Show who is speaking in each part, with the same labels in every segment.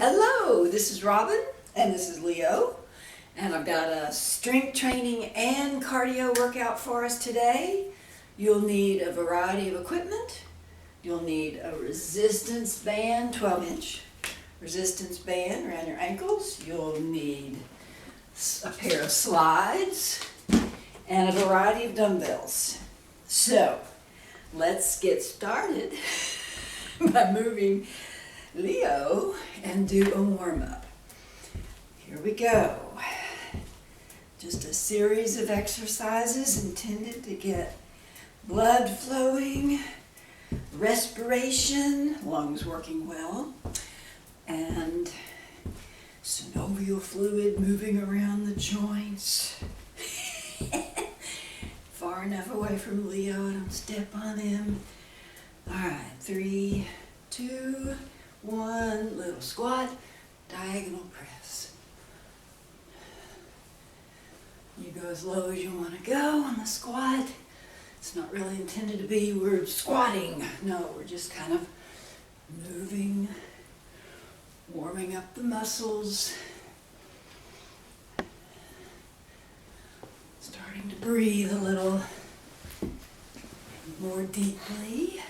Speaker 1: Hello, this is Robin and this is Leo, and I've got a strength training and cardio workout for us today. You'll need a variety of equipment. You'll need a resistance band, 12-inch resistance band around your ankles. You'll need a pair of slides and a variety of dumbbells. So let's get started by moving Leo and do a warm-up. Here we go. Just a series of exercises intended to get blood flowing, respiration, lungs working well, and synovial fluid moving around the joints. Far enough away from Leo, don't step on him. All right, 3, 2, 1, little squat, diagonal press. You go as low as you want to go on the squat. It's not really intended to be we're squatting. No, we're just kind of moving, warming up the muscles, starting to breathe a little more deeply.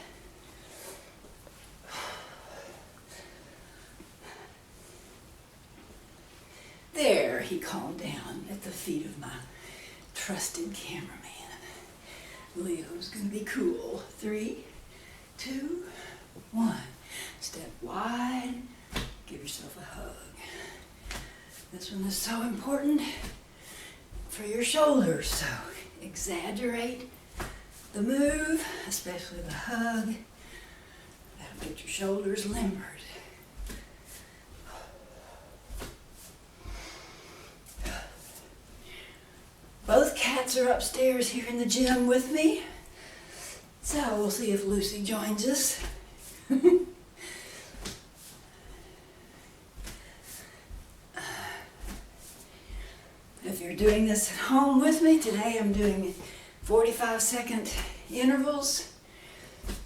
Speaker 1: There, he calmed down at the feet of my trusted cameraman. Leo's gonna be cool. 3, 2, 1. Step wide, give yourself a hug. This one is so important for your shoulders, so exaggerate the move, especially the hug. That'll get your shoulders limbered. Both cats are upstairs here in the gym with me, so we'll see if Lucy joins us. If you're doing this at home with me, today I'm doing 45-second intervals,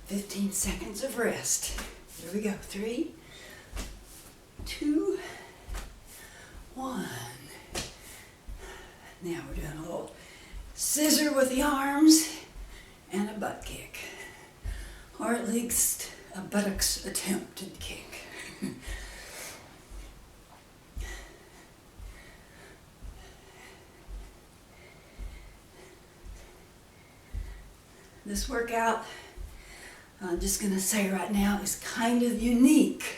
Speaker 1: 15 seconds of rest. Here we go. 3, 2, 1. Now we're doing a little scissor with the arms and a butt kick, or at least a buttocks attempted kick. This workout, I'm just going to say right now, is kind of unique.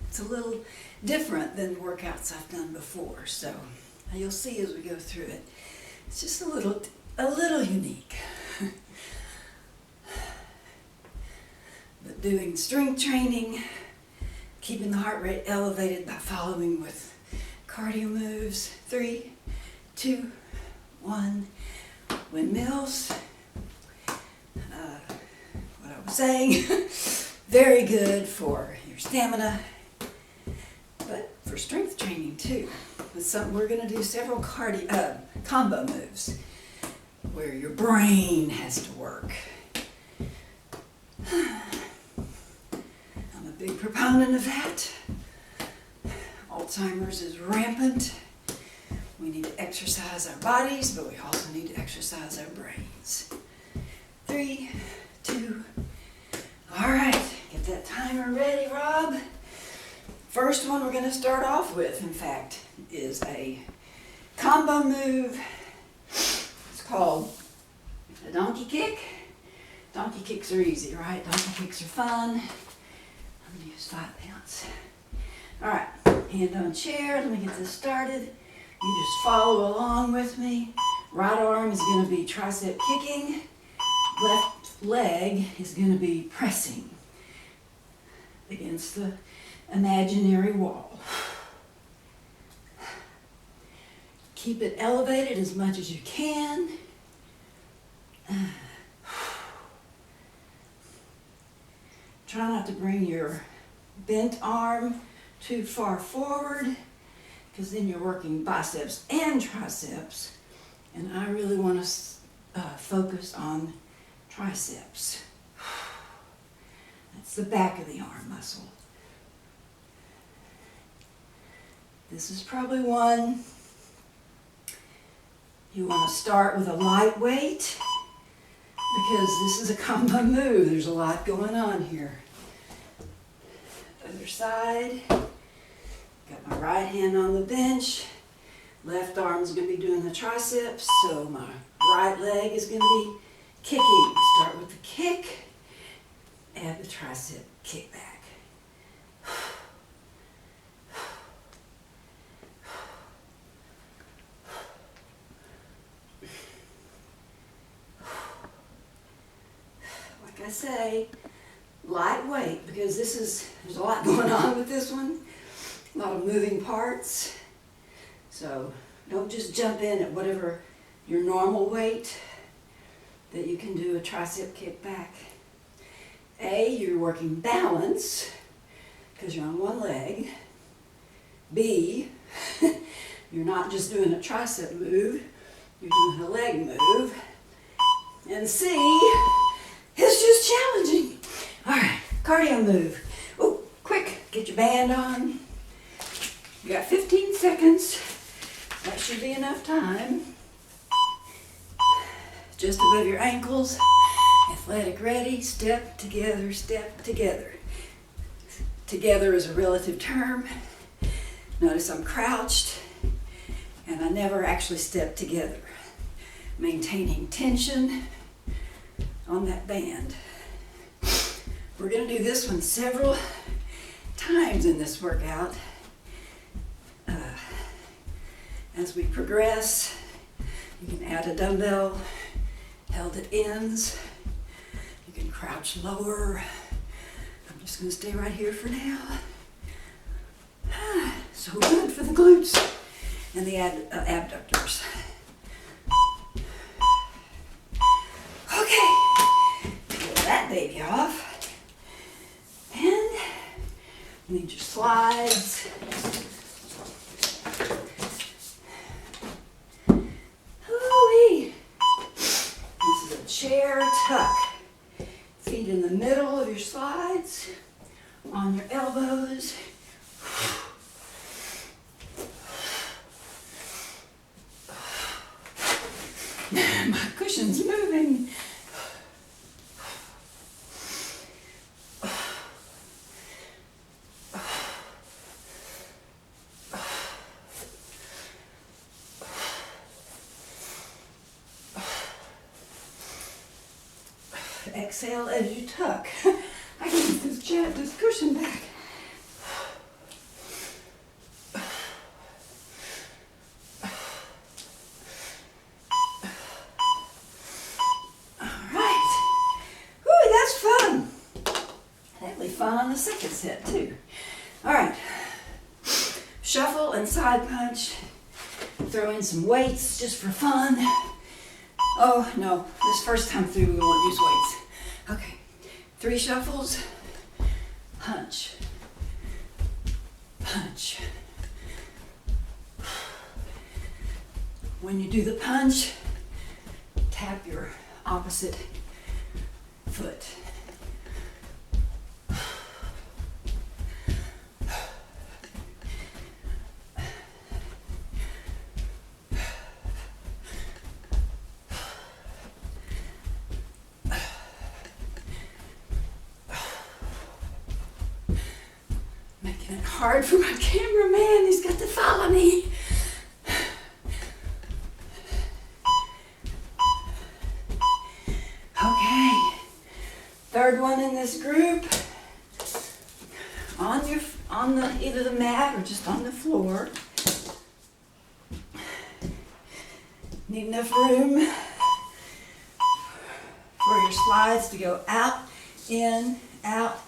Speaker 1: It's a little different than workouts I've done before, so you'll see as we go through it. It's just a little unique. But doing strength training, keeping the heart rate elevated by following with cardio moves. 3, 2, 1. Windmills. What I was saying, very good for your stamina, but for strength training too. We're going to do several combo moves where your brain has to work. I'm a big proponent of that. Alzheimer's is rampant. We need to exercise our bodies, but we also need to exercise our brains. 3, 2, all right, get that timer ready, Rob. First one we're going to start off with, in fact, is a combo move. It's called a donkey kick. Donkey kicks are easy, right? Donkey kicks are fun. I'm going to use 5 pounds. All right, hand on chair. Let me get this started. You just follow along with me. Right arm is going to be tricep kicking. Left leg is going to be pressing against the imaginary wall. Keep it elevated as much as you can. Try not to bring your bent arm too far forward, because then you're working biceps and triceps, and I really want to focus on triceps. That's the back of the arm muscle. This is probably one you want to start with a light weight because this is a combo move. There's a lot going on here. Other side. Got my right hand on the bench. Left arm's going to be doing the triceps, so my right leg is going to be kicking. Start with the kick. Add the tricep kick back. Like I say, lightweight, because there's a lot going on with this one. A lot of moving parts. So don't just jump in at whatever your normal weight that you can do a tricep kick back. A, you're working balance because you're on one leg. B, you're not just doing a tricep move, you're doing a leg move. And C, it's just challenging. All right, cardio move. Oh, quick, get your band on. You got 15 seconds. That should be enough time. Just above your ankles. Athletic ready, step together, step together. Together is a relative term. Notice I'm crouched and I never actually step together. Maintaining tension on that band. We're going to do this one several times in this workout. As we progress, you can add a dumbbell held at ends. You can crouch lower. I'm just going to stay right here for now. So good for the glutes and the abductors. Okay, get that baby off. And need your slides. Chair tuck. Feet in the middle of your slides, on your elbows. My cushion's moving. Exhale as you tuck. I can get this cushion back. All right. Whew, that's fun. That'll be fun on the second set too. All right. Shuffle and side punch. Throw in some weights just for fun. Oh no, this first time through we won't use weights. Okay, 3 shuffles, punch, punch. When you do the punch, tap your opposite foot. Making it hard for my cameraman, he's got to follow me. Okay, third one in this group, on the either the mat or just on the floor. Need enough room for your slides to go out, in, out,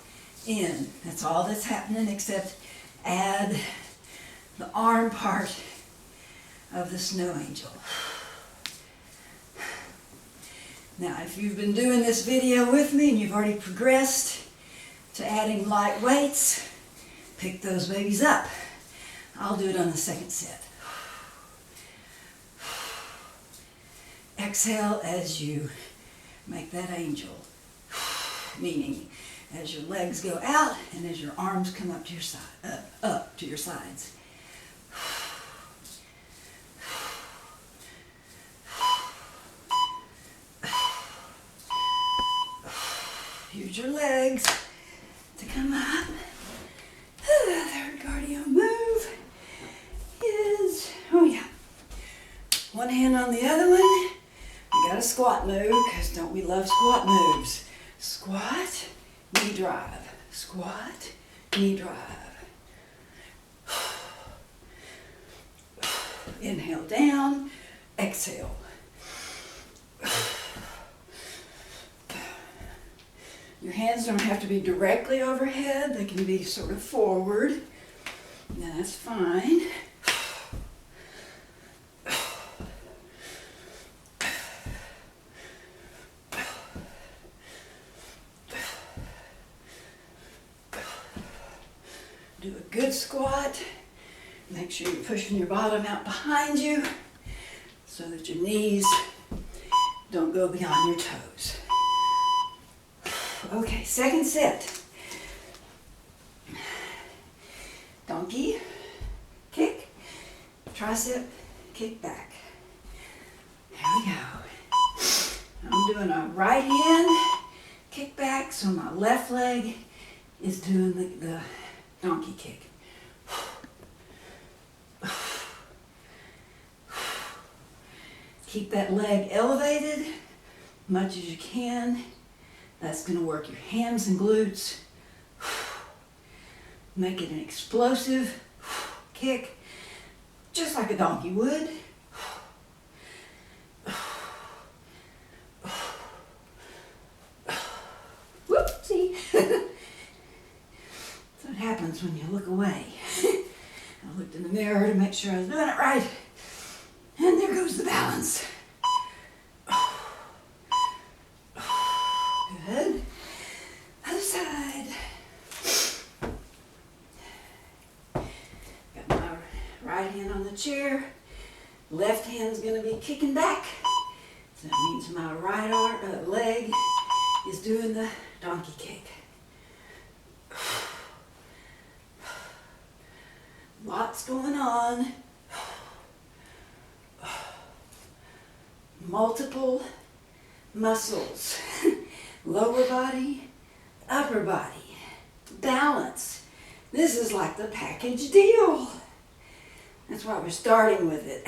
Speaker 1: in. That's all that's happening, except add the arm part of the snow angel. Now, if you've been doing this video with me and you've already progressed to adding light weights, pick those babies up. I'll do it on the second set. Exhale as you make that angel, meaning as your legs go out and as your arms come up to your side, up to your sides. use your legs to come up. Third cardio move is, oh yeah, one hand on the other one. We got a squat move, because don't we love squat moves? Squat, knee drive. Squat, knee drive. Inhale down, exhale. Your hands don't have to be directly overhead. They can be sort of forward. Now that's fine. Do a good squat. Make sure you're pushing your bottom out behind you so that your knees don't go beyond your toes. Okay, second set. Donkey, kick, tricep, kick back. Here we go. I'm doing a right hand kick back, so my left leg is doing the donkey kick. Keep that leg elevated much as you can. That's going to work your hams and glutes. Make it an explosive kick, just like a donkey would. Whoopsie. That's what happens when you look away. I looked in the mirror to make sure I was doing it right. And there goes the balance. Good. Other side. Got my right hand on the chair. Left hand's going to be kicking back. So that means my right leg is doing the donkey kick. Lots going on. Multiple muscles. Lower body, upper body. Balance. This is like the package deal. That's why we're starting with it.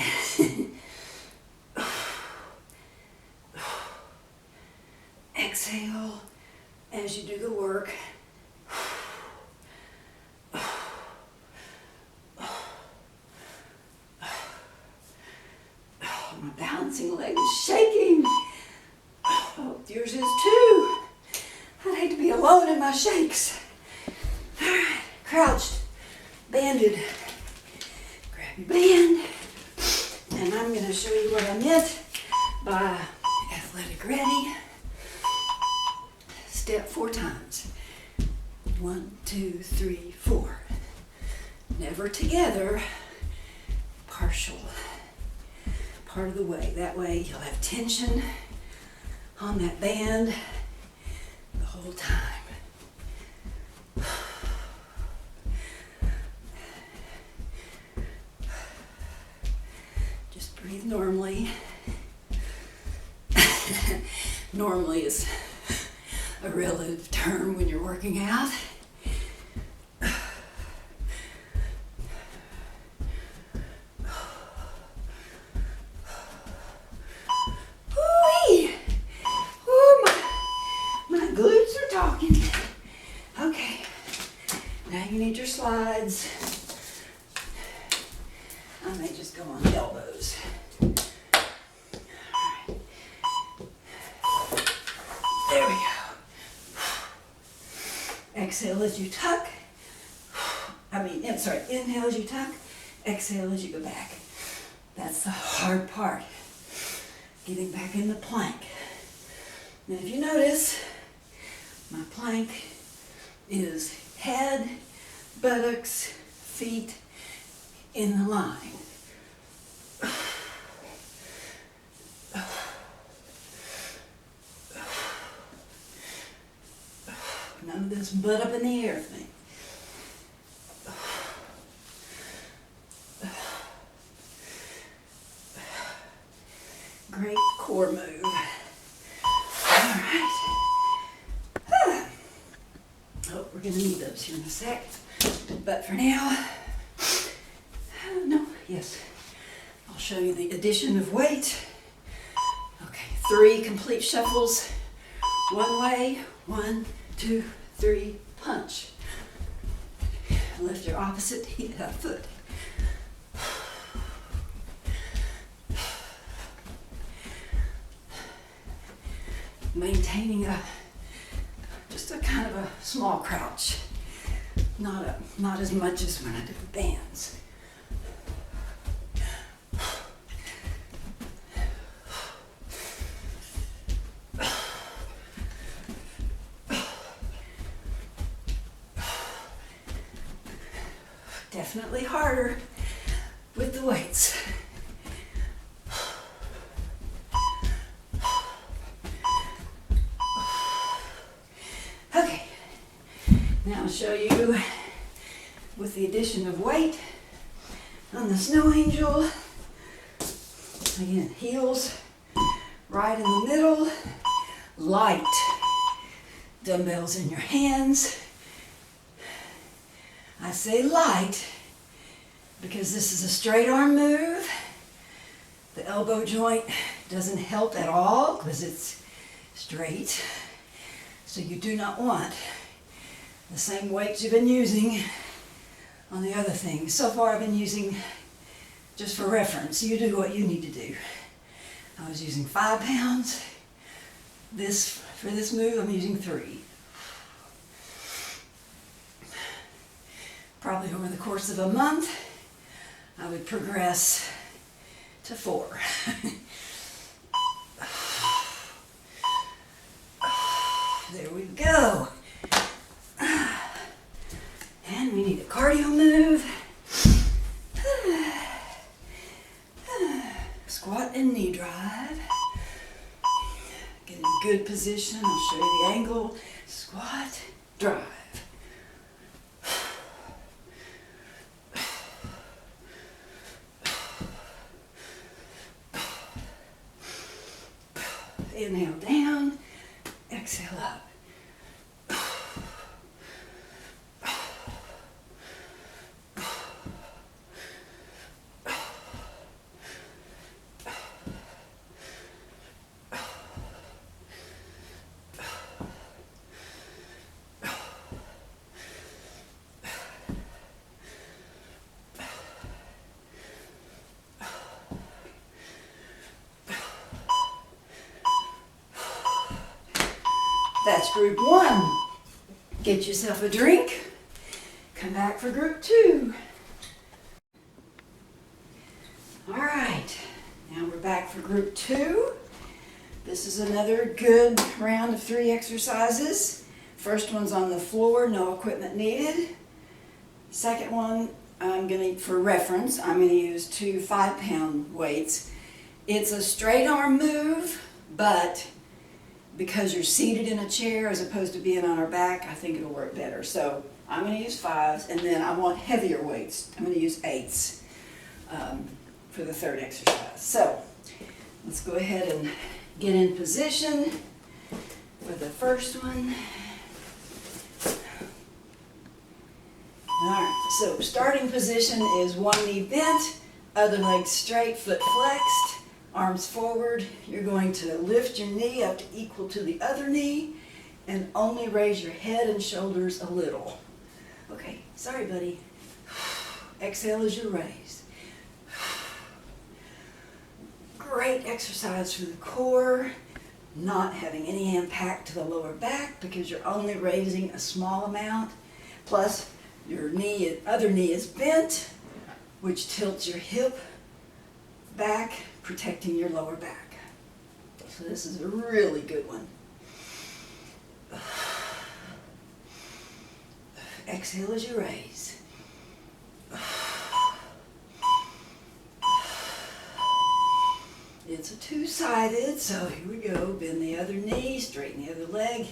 Speaker 1: Exhale as you do the work. My balancing leg is shaking. Oh, yours is too. I'd hate to be alone in my shakes. All right, crouched, banded. Grab your band. And I'm going to show you what I meant by athletic ready. Step 4 times. 1, 2, 3, 4. Never together. Partial. Part of the way. That way you'll have tension on that band the whole time. Just breathe normally. Normally is a relative term when you're working out. You need your slides. I may just go on the elbows. All right. There we go. Exhale as you tuck. Inhale as you tuck. Exhale as you go back. That's the hard part. Getting back in the plank. And if you notice, my plank is head, buttocks, feet in the line. None of this butt up in the air thing. Great core move. All right. need those here in a sec. But for now, no, yes, I'll show you the addition of weight. Okay, 3 complete shuffles. One way, 1, 2, 3, punch. Lift your opposite foot. Maintaining just a kind of a small crouch, not as much as when I do the bands. Definitely harder with the weights. Okay, now I'll show you with the addition of weight on the snow angel. Again, heels right in the middle, light dumbbells in your hands. I say light because this is a straight arm move. The elbow joint doesn't help at all because it's straight. So you do not want the same weights you've been using on the other things. So far I've been using, just for reference, you do what you need to do. I was using 5 pounds. For this move I'm using 3. Probably over the course of a month, I would progress to 4. There we go. And we need a cardio move. Squat and knee drive. Get in a good position. I'll show you the angle. Squat, drive. Inhale down, exhale up. That's group 1. Get yourself a drink. Come back for group 2. All right, now we're back for group 2. This is another good round of 3 exercises. First one's on the floor, no equipment needed. Second one, for reference, I'm going to use 2 5-pound weights. It's a straight arm move, but because you're seated in a chair as opposed to being on our back, I think it'll work better. So I'm going to use 5s, and then I want heavier weights. I'm going to use 8s for the third exercise. So let's go ahead and get in position for the first one. All right, so starting position is one knee bent, other leg straight, foot flexed. Arms forward. You're going to lift your knee up to equal to the other knee and only raise your head and shoulders a little. Okay, sorry buddy. Exhale as you raise. Great exercise for the core, not having any impact to the lower back because you're only raising a small amount. Plus your other knee is bent, which tilts your hip back, protecting your lower back. So this is a really good one. Exhale as you raise. It's a 2-sided, so here we go. Bend the other knee, straighten the other leg,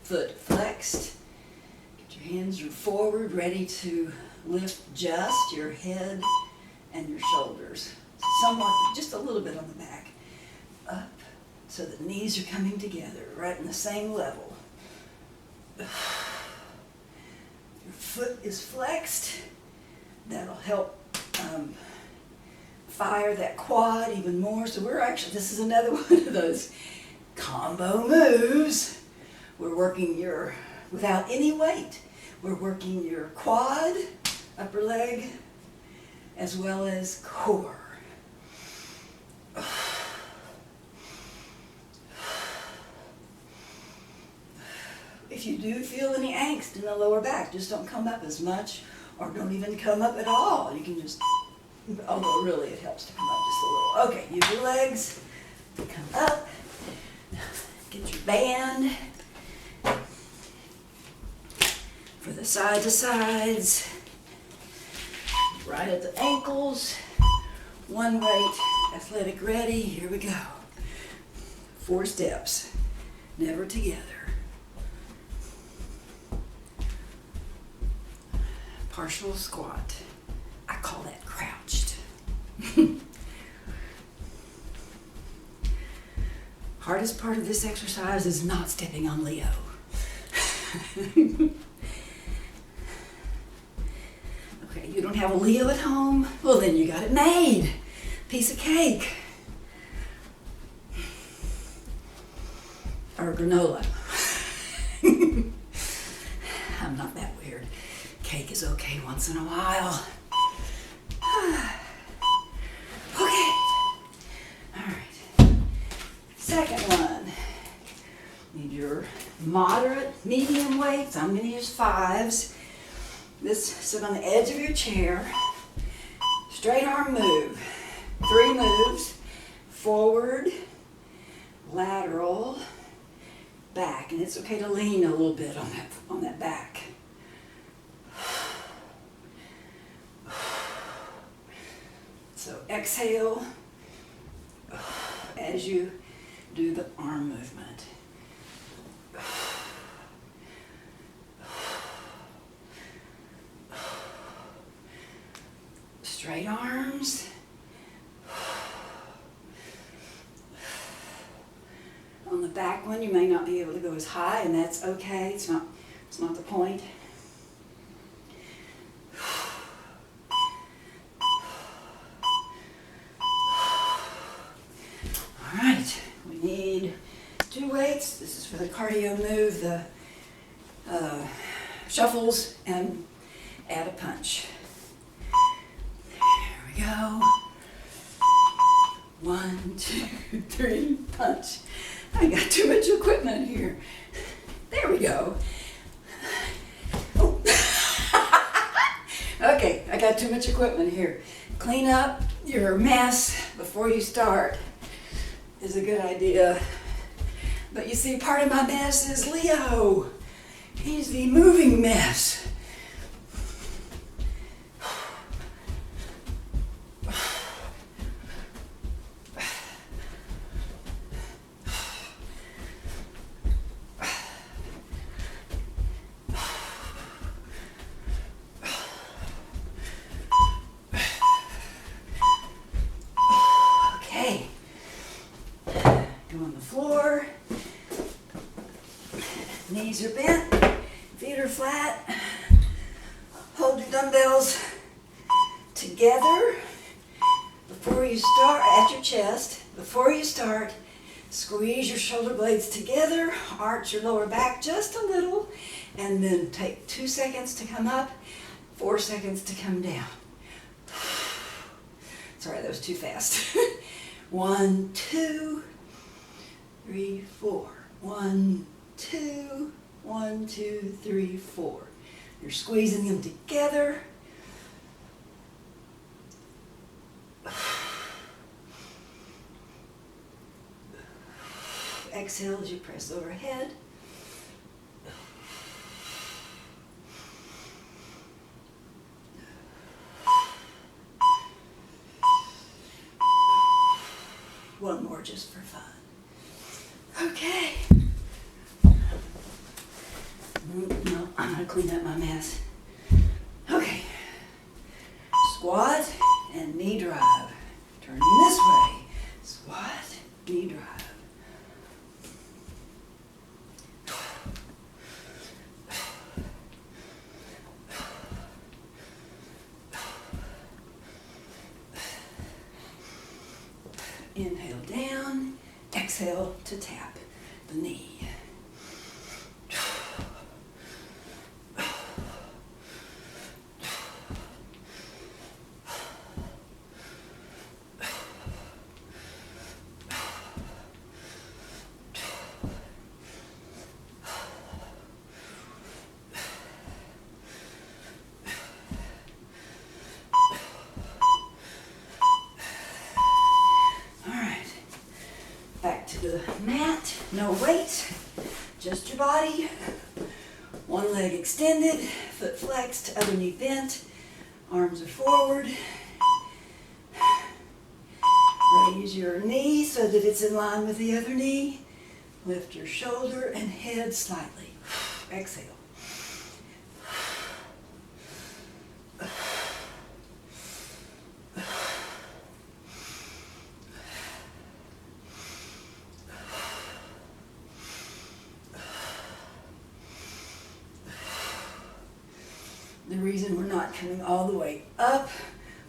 Speaker 1: foot flexed. Get your hands forward, ready to lift just your head and your shoulders. Somewhat, just a little bit on the back. Up, so the knees are coming together, right in the same level. foot is flexed. That'll help fire that quad even more. So this is another one of those combo moves. We're working without any weight, we're working your quad, upper leg, as well as core. If you do feel any angst in the lower back, just don't come up as much, or don't even come up at all. You can just, although really it helps to come up just a little. Okay, use your legs to come up. Get your band for the side to sides, right at the ankles. One weight, athletic ready. Here we go. 4 steps, never together. Partial squat. I call that crouched. Hardest part of this exercise is not stepping on Leo. Okay, you don't have a Leo at home? Well, then you got it made. Piece of cake. Or granola. I'm not that weird. Cake is okay once in a while. Okay. All right. Second one. Need your moderate, medium weights. I'm going to use 5s. Sit on the edge of your chair. Straight arm move. 3 moves. Forward, lateral, back. And it's okay to lean a little bit on that back. So exhale as you do the arm movement. Straight arms. On the back one, you may not be able to go as high, and that's okay. It's not the point. All right, we need 2 weights. This is for the cardio move, the shuffles, and add a punch. There we go. 1, 2, 3, punch. I got too much equipment here. There we go. Oh. Okay, I got too much equipment here. Clean up your mess before you start is a good idea. But you see, part of my mess is Leo. He's the moving mess. Knees are bent, feet are flat. Hold your dumbbells together before you start at your chest. Before you start, squeeze your shoulder blades together, arch your lower back just a little, and then take 2 seconds to come up, 4 seconds to come down. Sorry, that was too fast. 1, 2, 3, 4. 1, 2, 1, 2, 3, 4. You're squeezing them together. Exhale as you press overhead. One more just for fun. Okay. No, I'm going to clean up my mess. Okay. Squat and knee drive. Turning this way. Squat, knee drive. exhale to tap the knee. Back to the mat, no weight, just your body. One leg extended, foot flexed, other knee bent, arms are forward. Raise your knee so that it's in line with the other knee. Lift your shoulder and head slightly. Exhale. The reason we're not coming all the way up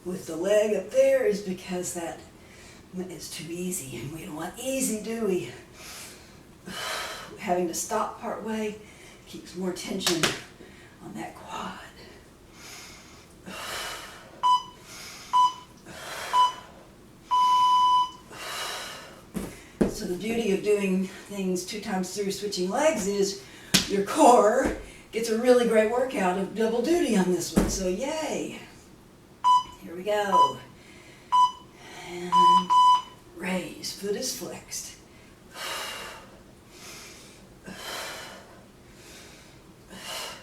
Speaker 1: with the leg up there is because that is too easy, and we don't want easy, do we? Having to stop part way keeps more tension on that quad. So the beauty of doing things 2 times through switching legs is your core gets a really great workout of double duty on this one, so yay. Here we go. And raise, foot is flexed.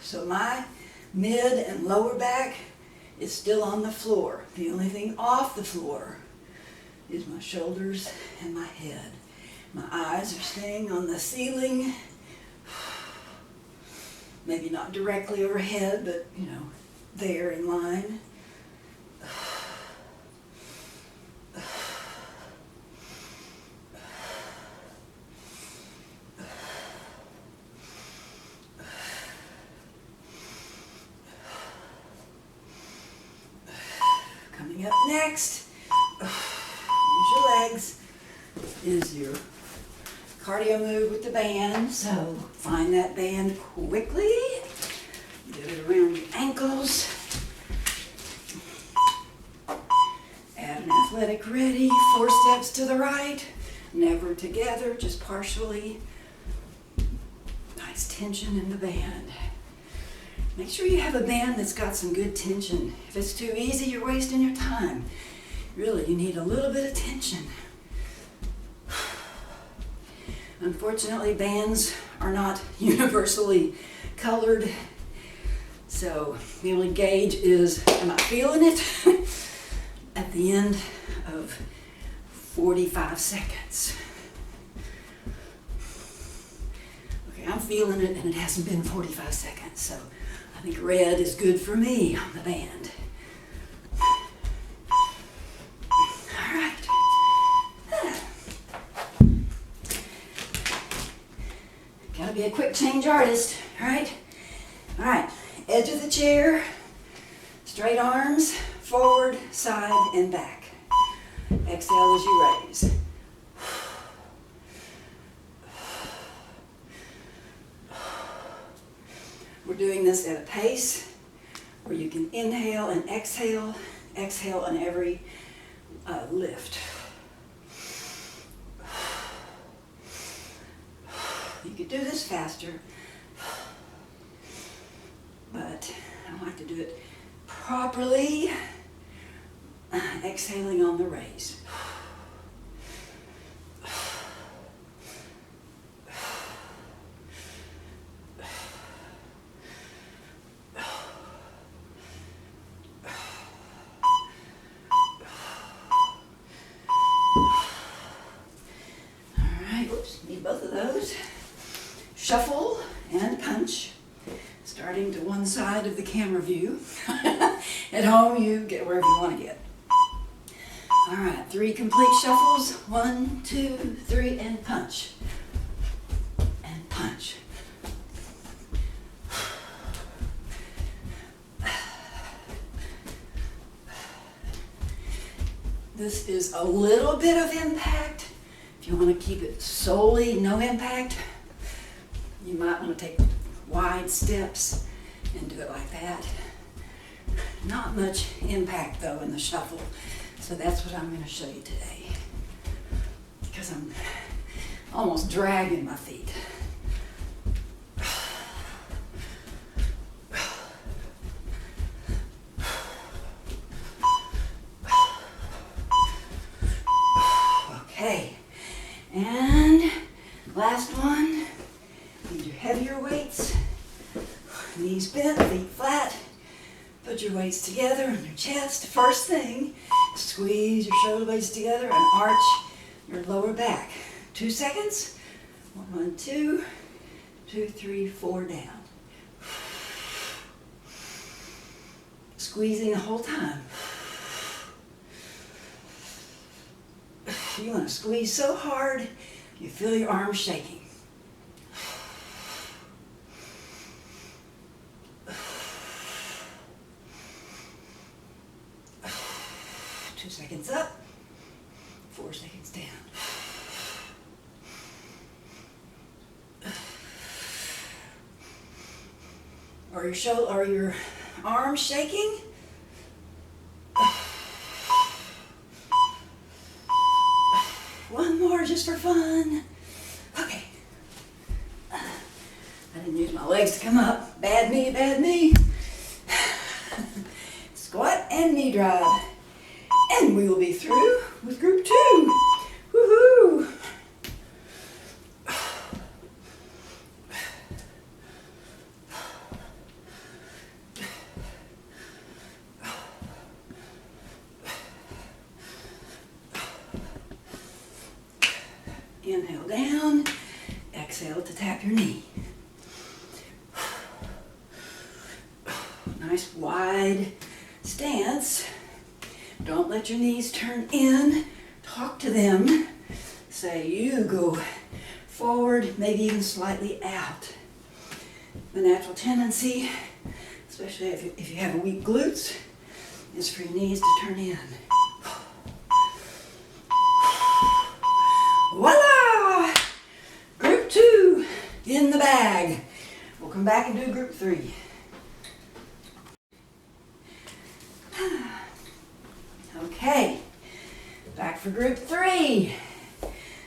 Speaker 1: So my mid and lower back is still on the floor. The only thing off the floor is my shoulders and my head. My eyes are staying on the ceiling. Maybe not directly overhead, but, there in line. Coming up next, use your legs, is your cardio move with the band. So find that band quickly, get it around your ankles, add an athletic ready, 4 steps to the right, never together, just partially. Nice tension in the band. Make sure you have a band that's got some good tension. If it's too easy, you're wasting your time. Really, you need a little bit of tension. Unfortunately, bands are not universally colored, so the only gauge is, am I feeling it? At the end of 45 seconds. Okay, I'm feeling it, and it hasn't been 45 seconds, so I think red is good for me on the band. All right. Gotta be a quick change artist, all right? All right, edge of the chair, straight arms, forward, side, and back. Exhale as you raise. We're doing this at a pace where you can inhale and exhale on every lift. You could do this faster, but I like to do it properly, exhaling on the raise. All right, whoops, need both of those. Shuffle and punch, starting to one side of the camera view. At home, you get wherever you want to get. All right, 3 complete shuffles. 1, 2, 3, and punch. And punch. This is a little bit of impact. If you want to keep it solely no impact, you might want to take wide steps and do it like that. Not much impact though in the shuffle, so that's what I'm going to show you today, because I'm almost dragging my feet. Okay, and last one, need your heavier weights, knees bent, feet flat, put your weights together on your chest. First thing, squeeze your shoulder blades together and arch your lower back. 2 seconds, 1, 2, 2, 3, 4, down. Squeezing the whole time. You want to squeeze so hard, you feel your arms shaking. Two seconds up, 4 seconds down. Are your shoulder, are your arms shaking? One more just for fun. Okay. I didn't use my legs to come up. Bad knee, bad knee. Squat and knee drive. And we will be through with group 2. Woohoo! Inhale down, exhale to tap your knee. Nice wide stance. Don't let your knees turn in. Talk to them. Say you go forward, maybe even slightly out. The natural tendency, especially if you have weak glutes, is for your knees to turn in. Voila! Group 2 in the bag. We'll come back and do group 3. Okay, back for group 3.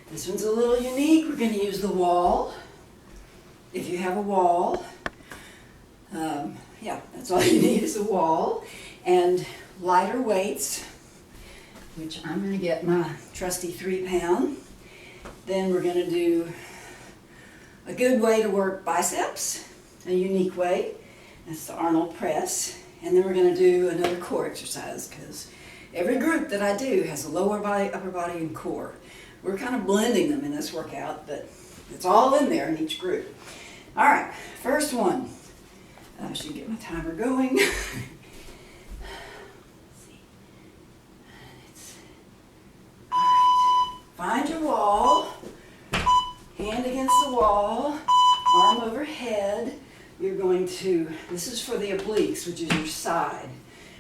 Speaker 1: This one's a little unique. We're going to use the wall. If you have a wall, yeah, that's all you need is a wall and lighter weights, which I'm going to get my trusty 3-pound. Then we're going to do a good way to work biceps, a unique way. That's the Arnold press. And then we're going to do another core exercise, because every group that I do has a lower body, upper body, and core. We're kind of blending them in this workout, but it's all in there in each group. All right, first one. I should get my timer going. Find your wall, hand against the wall, arm overhead. You're going to, this is for the obliques, which is your side.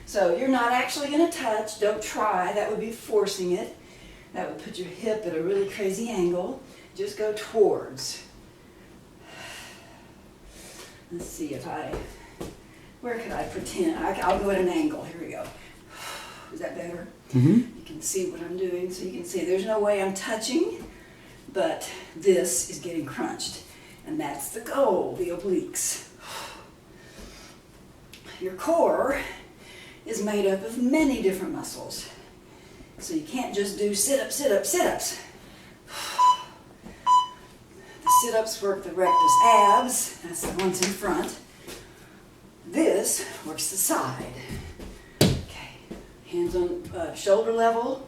Speaker 1: So you're not actually going to touch. Don't try. That would be forcing it. That would put your hip at a really crazy angle. Just go towards. Let's see if where could I pretend? I'll go at an angle. Here we go. Is that better? Mm-hmm. You can see what I'm doing, so you can see there's no way I'm touching, but this is getting crunched. And that's the goal, the obliques. Your core is made up of many different muscles. So you can't just do sit-ups, sit-ups, sit-ups. The sit-ups work the rectus abs, that's the ones in front. This works the side. Okay, hands on shoulder level,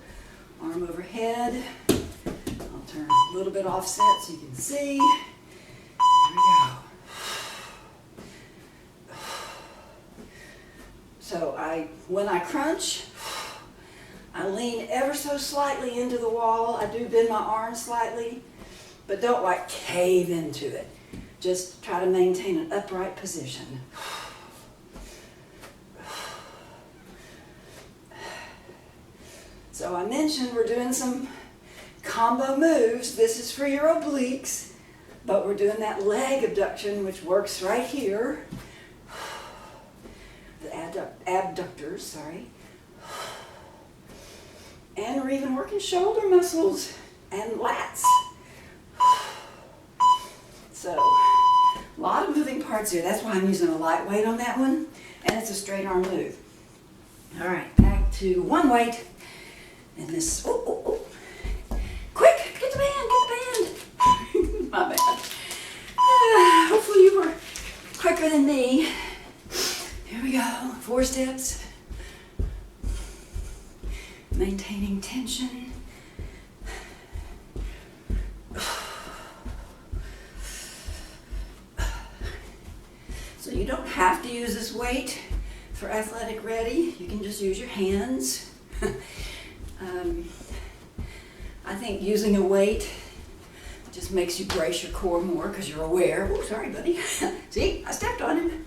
Speaker 1: arm overhead. I'll turn a little bit offset so you can see. Here we go. So when I crunch, I lean ever so slightly into the wall. I do bend my arms slightly, but don't like cave into it. Just try to maintain an upright position. So I mentioned we're doing some combo moves. This is for your obliques, but we're doing that leg abduction, which works right here. The abductors, sorry. And we're even working shoulder muscles and lats. So, a lot of moving parts here. That's why I'm using a lightweight on that one. And it's a straight arm move. All right, back to one weight. And this, quick, get the band. My bad. Hopefully you were quicker than me. Here we go, 4 steps. Maintaining tension. So you don't have to use this weight for athletic ready. You can just use your hands. I think using a weight just makes you brace your core more because you're aware. Oh, sorry, buddy. See, I stepped on him.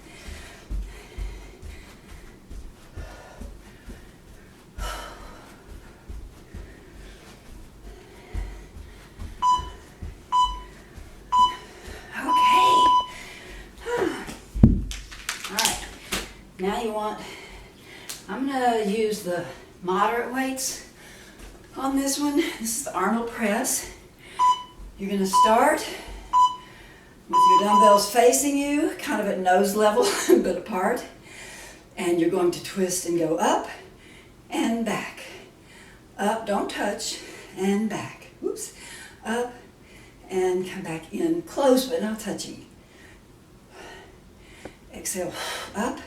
Speaker 1: I'm going to use the moderate weights on this one. This is the Arnold press. You're going to start with your dumbbells facing you, kind of at nose level, but apart. And you're going to twist and go up and back. Up, don't touch, and back. Whoops. Up and come back in, close but not touching. Exhale, up.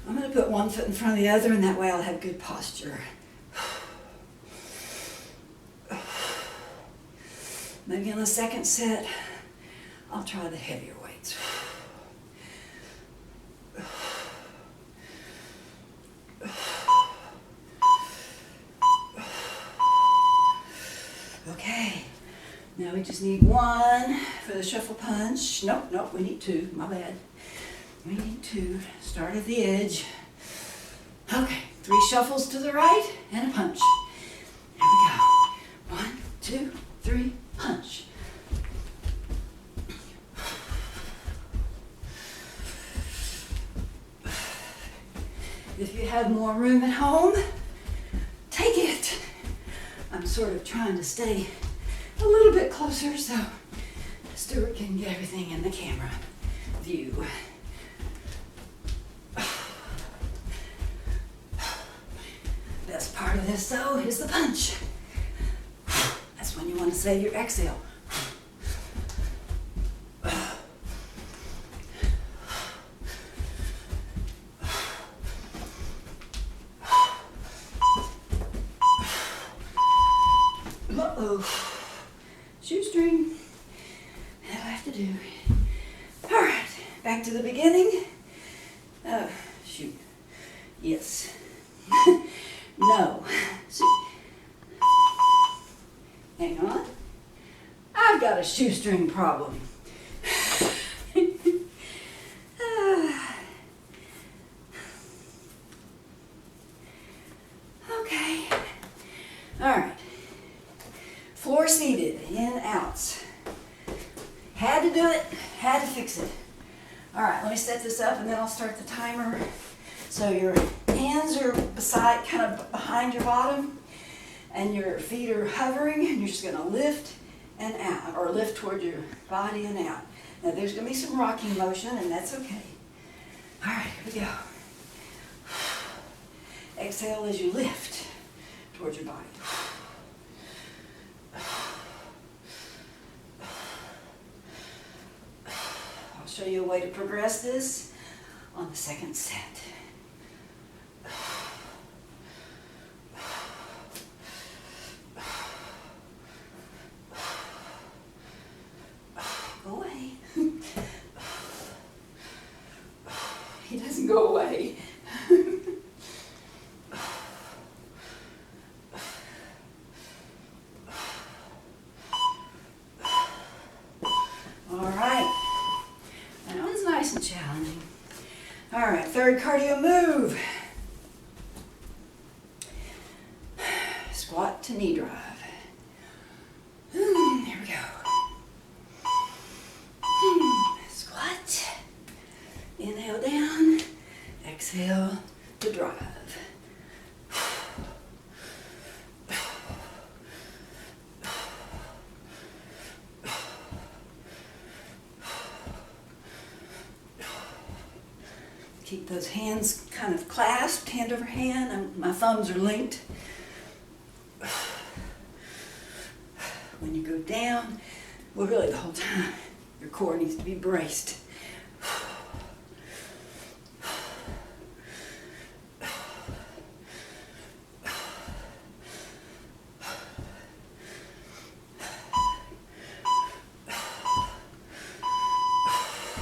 Speaker 1: I'm going to put one foot in front of the other, and that way I'll have good posture. Maybe on the second set, I'll try the heavier weights. Okay, now we just need one for the shuffle punch. Nope, we need 2, my bad. We need 2, start at the edge. Okay, 3 shuffles to the right and a punch. Here we go. 1, 2, 3, punch. If you have more room at home, take it. I'm sort of trying to stay a little bit closer so Stuart can get everything in the camera view. Best part of this though is the punch. That's when you want to save your exhale. Uh-oh. Shoestring. That'll have to do. All right, back to the beginning. Oh, shoot. Yes. No. Hang on. I've got a shoestring problem. Okay. All right. Floor seated, in, outs. Had to do it, had to fix it. All right, let me set this up and then I'll start the timer. So your hands are beside, kind of behind your bottom, and your feet are hovering, and you're just gonna lift and out, or lift toward your body and out. Now there's gonna be some rocking motion, and that's okay. All right, here we go. Exhale as you lift towards your body. I'll show you a way to progress this on the second set. Go away. He doesn't go away. All right. That one's nice and challenging. All right, third cardio move. to knee drive. There we go. Squat. Inhale down. Exhale to drive. Keep those hands kind of clasped, hand over hand. My thumbs are linked. When you go down, well, really the whole time, your core needs to be braced.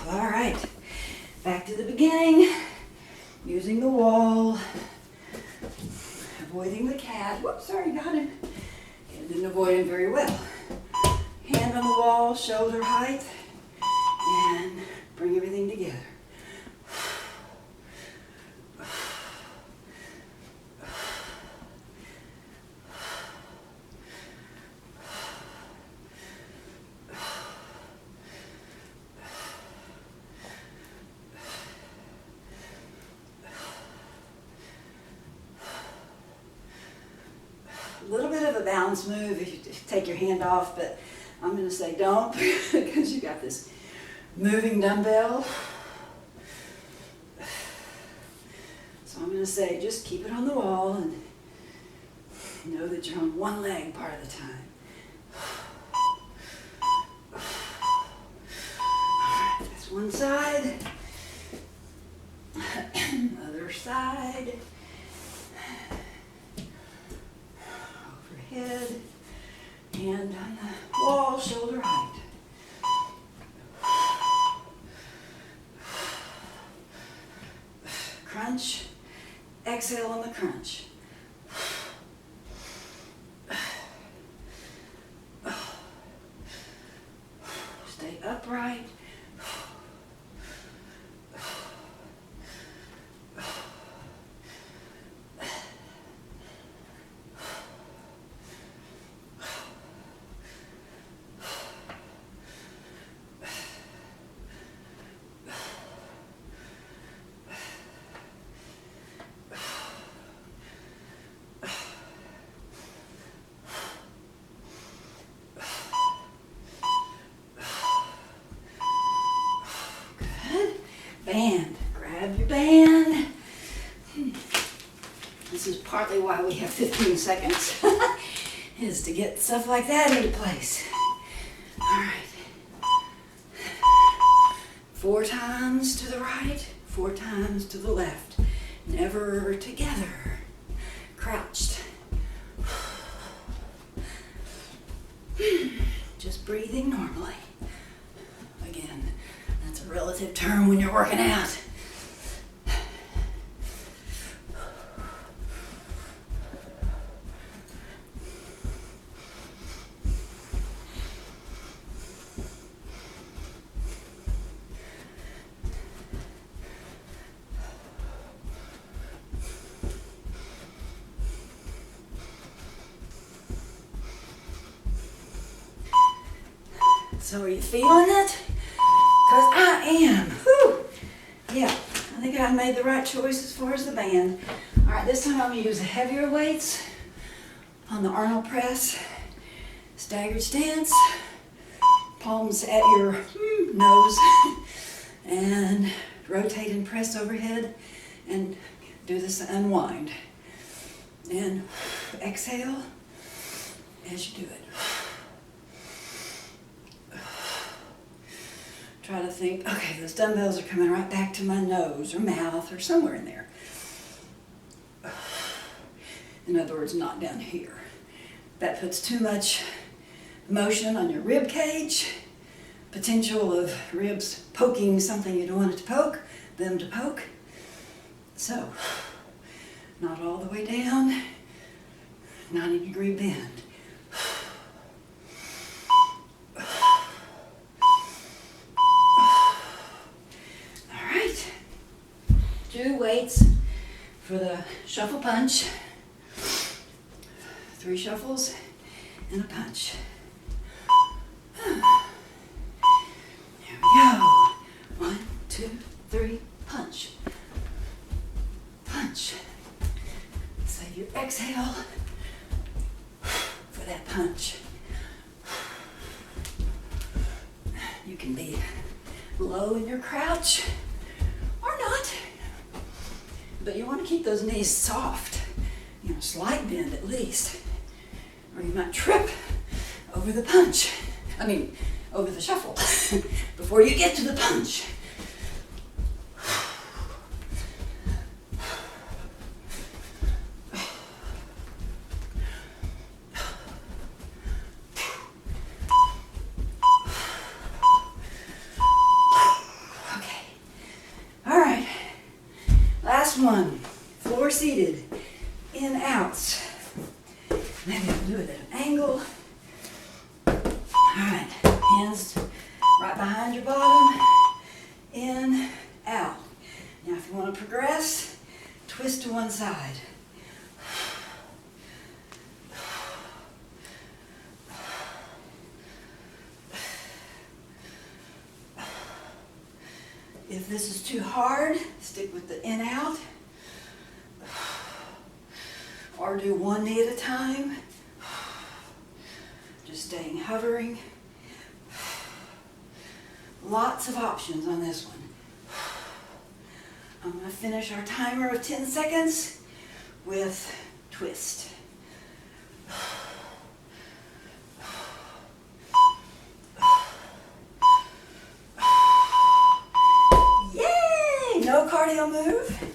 Speaker 1: All right, back to the beginning, using the wall, avoiding the cat. Whoops, sorry, got him. And didn't avoid him very well. Hand on the wall, shoulder height, and bring everything together. A little bit of a balance move if you take your hand off, but I'm going to say don't because you got this moving dumbbell. So I'm going to say just keep it on the wall and know that you're on one leg part of the time. All right, that's one side. Other side. Overhead. Hand on the wall, shoulder height. Crunch. Exhale on the crunch. Stay upright. Band. Grab your band. This is partly why we have 15 seconds, is to get stuff like that into place. All right. 4 times to the right, 4 times to the left. Never together. Crouched. Just breathing normally. Again, that's a relative term when you're working out. So are you feeling it? Because I am. Whew. Yeah, I think I made the right choice as far as the band. All right, this time I'm going to use the heavier weights on the Arnold press. Staggered stance. Palms at your nose. And rotate and press overhead. And do this unwind. And exhale as you do it. Try to think, okay, those dumbbells are coming right back to my nose or mouth or somewhere in there. In other words, not down here. That puts too much motion on your rib cage, potential of ribs poking something you don't want it to poke, them to poke. So, not all the way down, 90-degree bend. Do weights for the shuffle punch. 3 shuffles and a punch. Here we go. 1, 2, 3, punch. Punch. Save your exhale for that punch. You can be low in your crouch or not, but you want to keep those knees soft, slight bend at least, or you might trip over the punch. Over the shuffle before you get to the punch. Last one, floor seated, in, outs. Maybe I'll do it at an angle. All right, hands right behind your bottom, in, out. Now if you want to progress, twist to one side. If this is too hard, stick with the in, out, or do one knee at a time, just staying hovering. Lots of options on this one. I'm going to finish our timer of 10 seconds with twist. No cardio move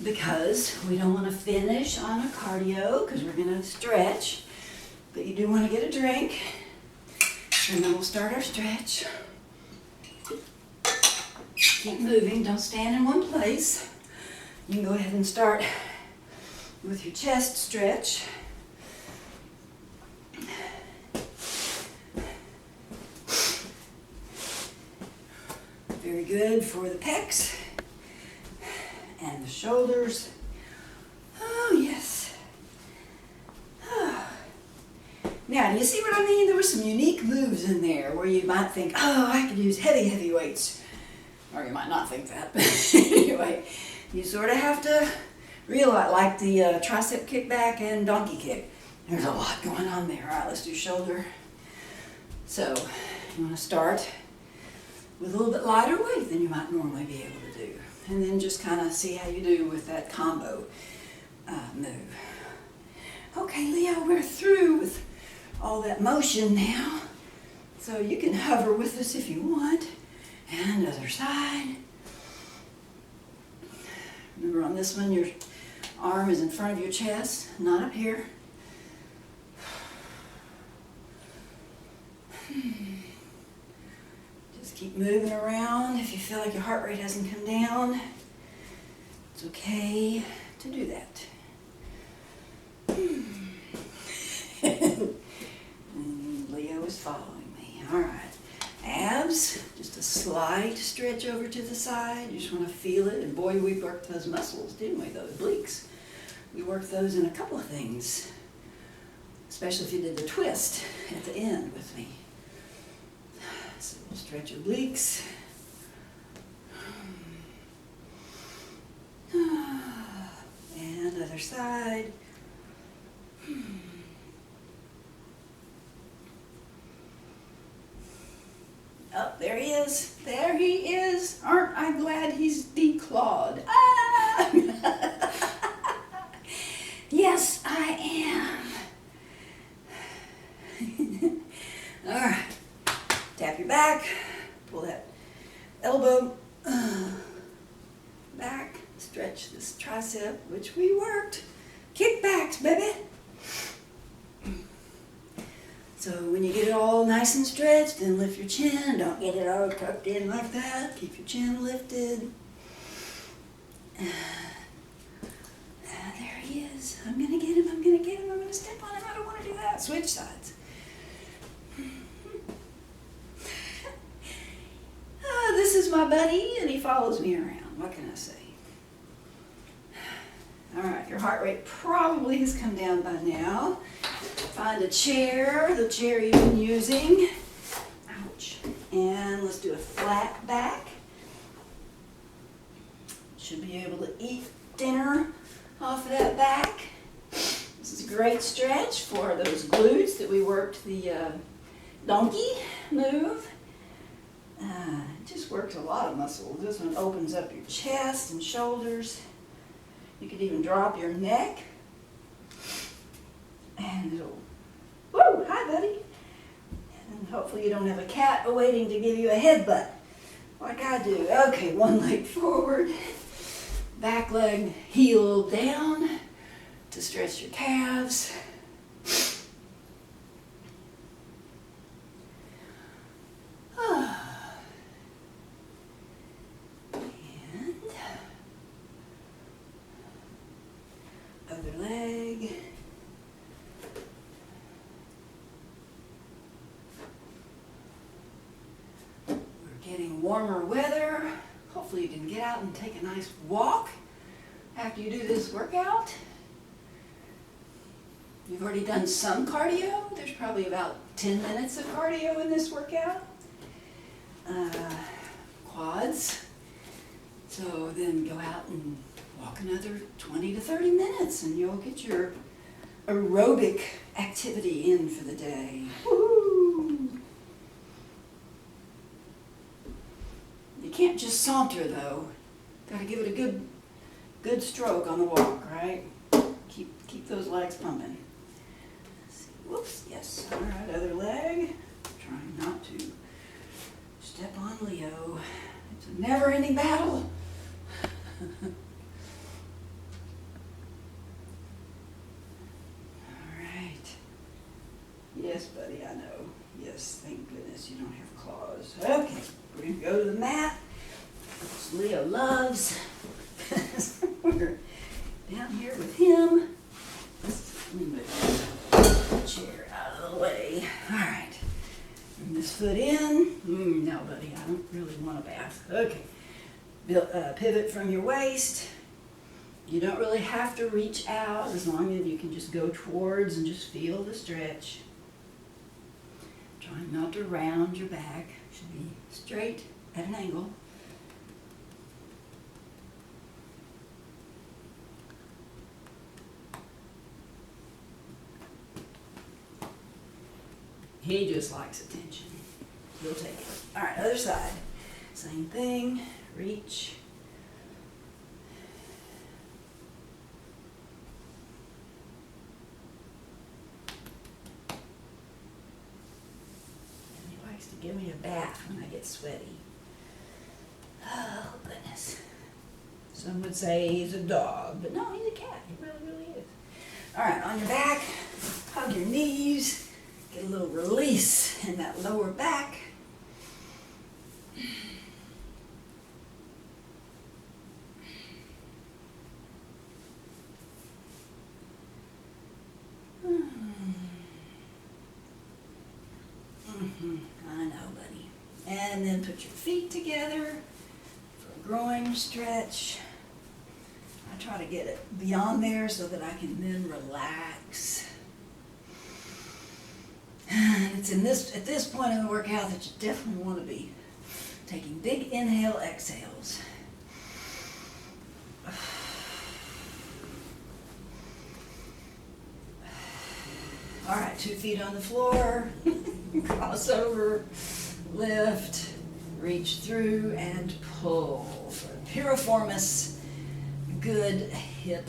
Speaker 1: because we don't want to finish on a cardio because we're going to stretch, but you do want to get a drink, and then we'll start our stretch. Keep moving, don't stand in one place. You can go ahead and start with your chest stretch. Very good for the pecs and the shoulders. Oh, yes. Oh. Now, do you see what I mean? There were some unique moves in there where you might think, oh, I could use heavy weights. Or you might not think that. But anyway, you sort of have to realize, like the tricep kickback and donkey kick. There's a lot going on there. All right, let's do shoulder. So, you want to start with a little bit lighter weight than you might normally be able to do. And then just kind of see how you do with that combo move. Okay, Leo, we're through with all that motion now. So you can hover with us if you want. And other side. Remember on this one, your arm is in front of your chest, not up here. Keep moving around. If you feel like your heart rate hasn't come down, it's okay to do that. And Leo is following me. All right. Abs, just a slight stretch over to the side. You just want to feel it. And boy, we worked those muscles, didn't we? Those obliques. We worked those in a couple of things, especially if you did the twist at the end with me. So we'll stretch obliques. And other side. Oh, there he is. There he is. Aren't I glad he's declawed? Ah! Yes, I am. All right. Tap your back. Pull that elbow back. Stretch this tricep, which we worked. Kickbacks, baby. So when you get it all nice and stretched, then lift your chin. Don't get it all tucked in like that. Keep your chin lifted. There he is. I'm going to get him. I'm going to get him. I'm going to step on him. I don't want to do that. Switch sides. This is my buddy, and he follows me around. What can I say? All right, your heart rate probably has come down by now. Find a chair, the chair you've been using. Ouch. And let's do a flat back. Should be able to eat dinner off of that back. This is a great stretch for those glutes that we worked the donkey move. It just works a lot of muscles. This one opens up your chest and shoulders. You could even drop your neck. And it'll, woo, hi buddy. And hopefully you don't have a cat awaiting to give you a headbutt like I do. Okay, one leg forward, back leg heel down to stretch your calves. And other leg. We're getting warmer weather. Hopefully you can get out and take a nice walk after you do this workout. You've already done some cardio. There's probably about 10 minutes of cardio in this workout. Quads. So then go out and walk another 20 to 30 minutes and you'll get your aerobic activity in for the day. Woo-hoo. You can't just saunter though. Got to give it a good stroke on the walk, right? Keep those legs pumping. Whoops, yes. All right, other leg. Trying not to step on Leo. It's a never-ending battle. All right. Yes, buddy, I know. Yes, thank goodness you don't have claws. Okay, we're going to go to the mat, which Leo loves. We're down here with him. Let me move the chair out of the way. All right. Bring this foot in. No, buddy, I don't really want a bath. Okay. Pivot from your waist. You don't really have to reach out as long as you can just go towards and just feel the stretch. Trying not to round your back. Should be straight at an angle. He just likes attention. He'll take it. All right, other side. Same thing. Reach. And he likes to give me a bath when I get sweaty. Oh, goodness. Some would say he's a dog, but no, he's a cat. He really, really is. All right, on your back, hug your knees. Get a little release in that lower back. I know, buddy. And then put your feet together for a groin stretch. I try to get it beyond there so that I can then relax. And it's at this point in the workout that you definitely want to be taking big inhale, exhales. All right, 2 feet on the floor, cross over, lift, reach through, and pull for a piriformis, good hip.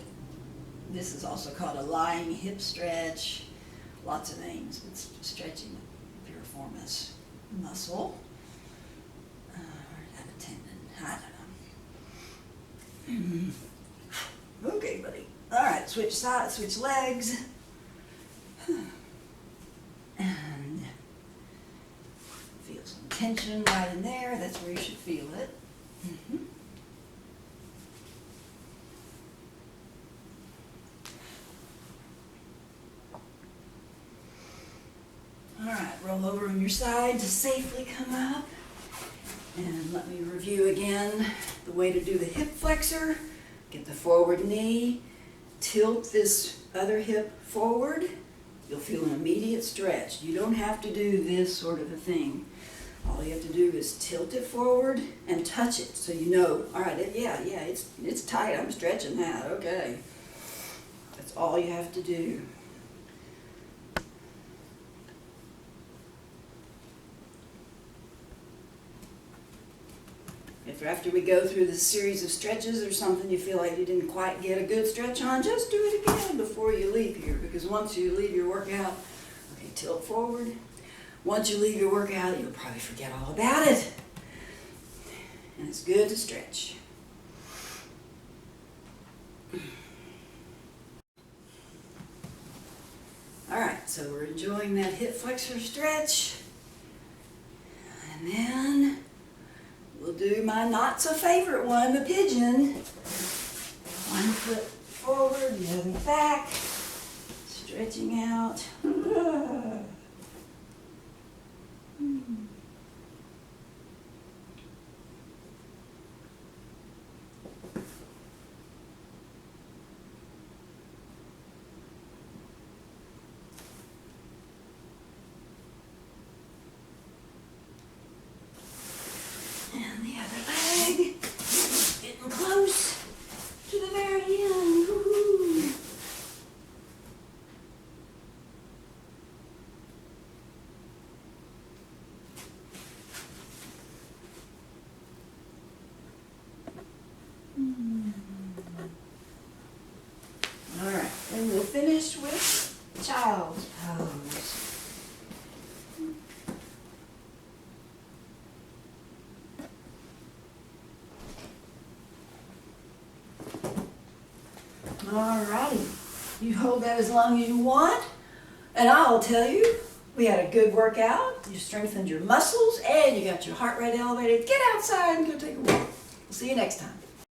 Speaker 1: This is also called a lying hip stretch. Lots of names, but stretching the piriformis muscle. Or have a tendon, I don't know. Okay, buddy. All right, switch sides, switch legs. And feel some tension right in there. That's where you should feel it. All right, roll over on your side to safely come up. And let me review again the way to do the hip flexor. Get the forward knee, tilt this other hip forward, you'll feel an immediate stretch. You don't have to do this sort of a thing. All you have to do is tilt it forward and touch it so you know, all right, it's tight, I'm stretching that, okay. That's all you have to do. If after we go through this series of stretches or something you feel like you didn't quite get a good stretch on, just do it again before you leave here, because once you leave your workout, okay, tilt forward. Once you leave your workout, you'll probably forget all about it. And it's good to stretch. All right, so we're enjoying that hip flexor stretch. And then we'll do my not so favorite one, the pigeon. One foot forward, the other back, stretching out. And the other leg, getting close to the very end. Woo-hoo. All right, and we'll finish with child's pose. Alrighty, you hold that as long as you want, and I'll tell you, we had a good workout. You strengthened your muscles, and you got your heart rate elevated. Get outside and go take a walk. We'll see you next time.